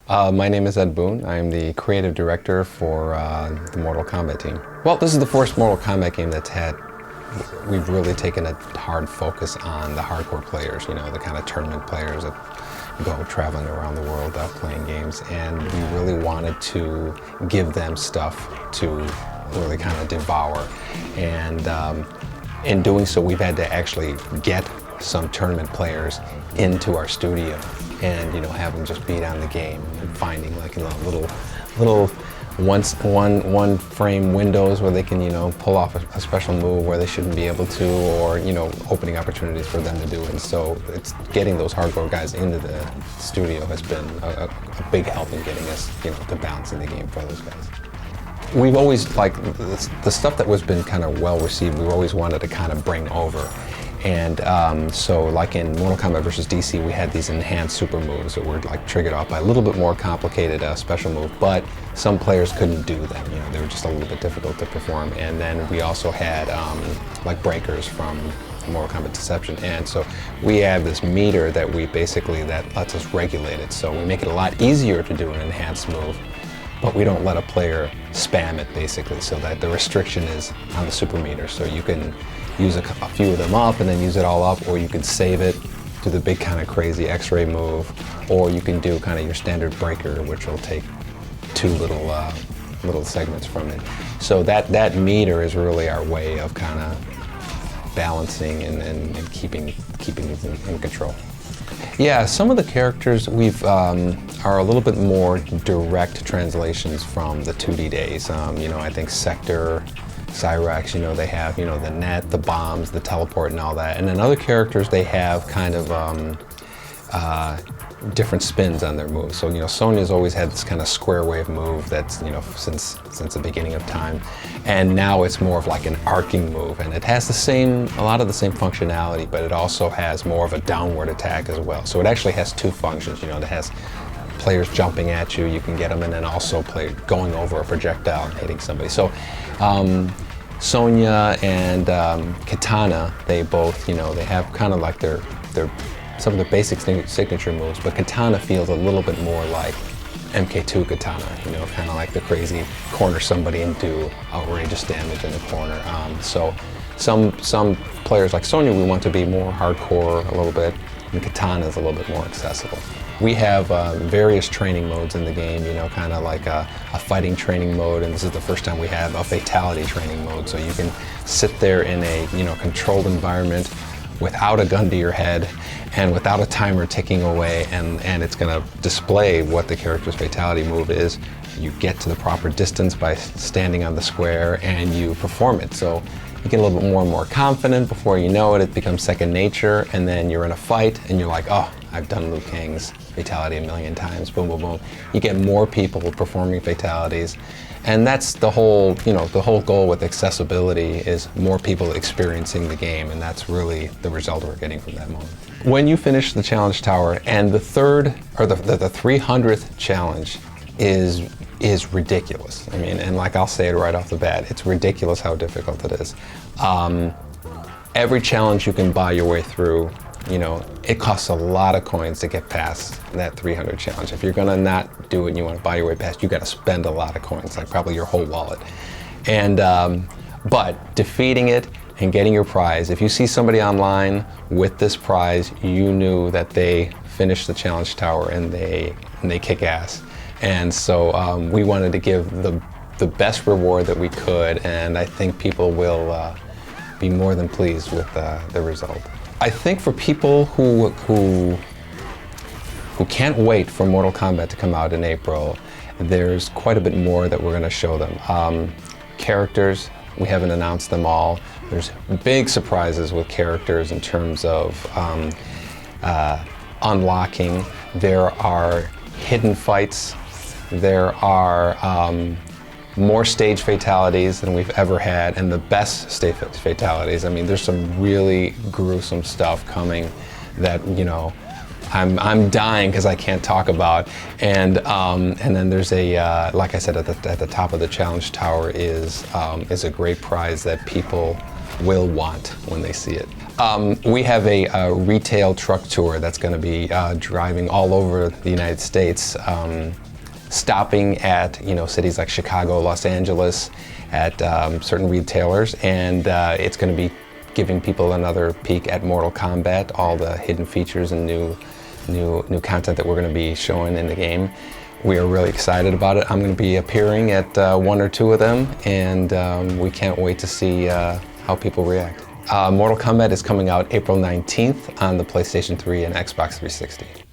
My name is Ed Boon. I am the creative director for the Mortal Kombat team. Well, this is the first Mortal Kombat game we've really taken a hard focus on the hardcore players, you know, the kind of tournament players that go traveling around the world playing games. And we really wanted to give them stuff to really kind of devour. And in doing so, we've had to actually get some tournament players into our studio and, you know, have them just beat on the game and finding, like, you know, little one frame windows where they can, you know, pull off a special move where they shouldn't be able to, or, you know, opening opportunities for them to do it. And so it's getting those hardcore guys into the studio has been a big help in getting us, you know, to balancing the game for those guys. We've always, like, the stuff that was been kind of well received, we've always wanted to kind of bring over. And so, like in Mortal Kombat vs. DC, we had these enhanced super moves that were, like, triggered off by a little bit more complicated special move, but some players couldn't do them. You know, they were just a little bit difficult to perform. And then we also had like breakers from Mortal Kombat Deception, and so we have this meter that that lets us regulate it. So we make it a lot easier to do an enhanced move, but we don't let a player spam it, basically, so that the restriction is on the super meter. So you can use a few of them up and then use it all up, or you can save it, do the big kind of crazy X-ray move, or you can do kind of your standard breaker, which will take two little segments from it. So that meter is really our way of kind of balancing and keeping things in control. Yeah, some of the characters are a little bit more direct translations from the 2D days. You know, I think Sector, Cyrax, you know, they have, you know, the net, the bombs, the teleport, and all that. And then other characters, they have kind of different spins on their moves. So, you know, Sonya's always had this kind of square wave move that's, you know, since the beginning of time. And now it's more of like an arcing move, and it has a lot of the same functionality, but it also has more of a downward attack as well. So it actually has two functions, you know, it has players jumping at you, you can get them, and then also going over a projectile and hitting somebody. So Sonya and Kitana, they both, you know, they have kind of like some of the basic signature moves, but Kitana feels a little bit more like MK2 Kitana, you know, kind of like the crazy corner somebody and do outrageous damage in the corner. So some players like Sonya, we want to be more hardcore a little bit, and Kitana is a little bit more accessible. We have various training modes in the game, you know, kind of like a fighting training mode, and this is the first time we have a fatality training mode, so you can sit there in a, you know, controlled environment without a gun to your head and without a timer ticking away, and it's going to display what the character's fatality move is. You get to the proper distance by standing on the square and you perform it. So you get a little bit more and more confident. Before you know it, it becomes second nature, and then you're in a fight and you're like, oh, I've done Liu Kang's fatality a million times, boom, boom, boom. You get more people performing fatalities, and that's the whole, you know, the whole goal with accessibility is more people experiencing the game, and that's really the result we're getting from that moment. When you finish the challenge tower, and the 300th challenge is ridiculous. I mean, and like I'll say it right off the bat, it's ridiculous how difficult it is. Every challenge you can buy your way through, you know, it costs a lot of coins to get past that 300 challenge. If you're gonna not do it and you wanna buy your way past, you gotta spend a lot of coins, like probably your whole wallet. And, but defeating it and getting your prize, if you see somebody online with this prize, you knew that they finished the challenge tower and they kick ass. And so we wanted to give the best reward that we could, and I think people will be more than pleased with the result. I think for people who can't wait for Mortal Kombat to come out in April, there's quite a bit more that we're going to show them. Characters, we haven't announced them all. There's big surprises with characters in terms of unlocking. There are hidden fights. There are more stage fatalities than we've ever had, and the best stage fatalities. I mean, there's some really gruesome stuff coming that, you know, I'm dying because I can't talk about. And then there's a like I said, at the top of the challenge tower is a great prize that people will want when they see it. We have a retail truck tour that's going to be driving all over the United States, stopping at cities like Chicago, Los Angeles, at certain retailers, and it's going to be giving people another peek at Mortal Kombat, all the hidden features and new content that we're going to be showing in the game. We are really excited about it. I'm going to be appearing at one or two of them, and we can't wait to see how people react. Mortal Kombat is coming out April 19th on the PlayStation 3 and Xbox 360.